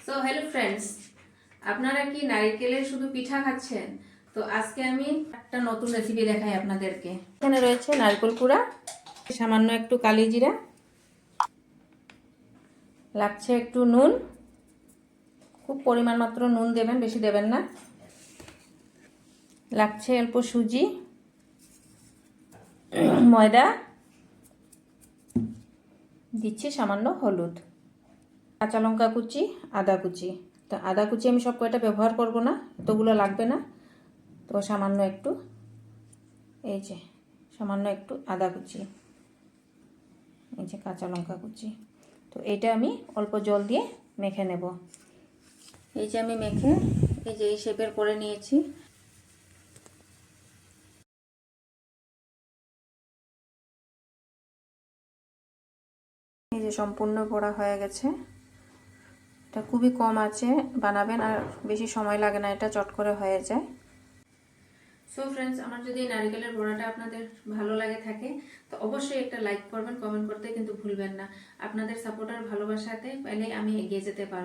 So hello friends, আপনারা কি নারকেলের শুধু পিঠা খাচ্ছেন? তো আজকে আমি একটা নতুন রেসিপি দেখাই আপনাদেরকে। এখানে রয়েছে নারকেল কুড়া, সামান্য একটু কালি জিরা, লাগছে একটু নুন, খুব পরিমাণ মাত্র নুন দেবেন, বেশি দেবেন না। লাগছে অল্প সুজি, ময়দা, দিচ্ছি সামান্য হলুদ, কাঁচা লঙ্কা কুচি, আদা কুচি। তো আদা কুচি আমি সব কয়টা ব্যবহার করব না, এতগুলো লাগবে না। তো সামান্য একটু, এই যে সামান্য একটু আদা কুচি, এই যে কাঁচা লঙ্কা কুচি। তো এটা আমি অল্প জল দিয়ে মেখে নেব। এই যে আমি মেখে এই যে এই শেপের করে নিয়েছি। এই যে সম্পূর্ণ করা হয়ে গেছে। এটা খুবই কম আঁচে বানাবেন, আর বেশি সময় লাগে না, এটা চট করে হয়ে যায়। সো ফ্রেন্ডস, আমার যদি নারকেলের বড়াটা আপনাদের ভালো লাগে থাকে তো অবশ্যই একটা লাইক করবেন, কমেন্ট করতে কিন্তু ভুলবেন না। আপনাদের সাপোর্ট আর ভালোবাসাতে পেলে আমি এগিয়ে যেতে পারবো।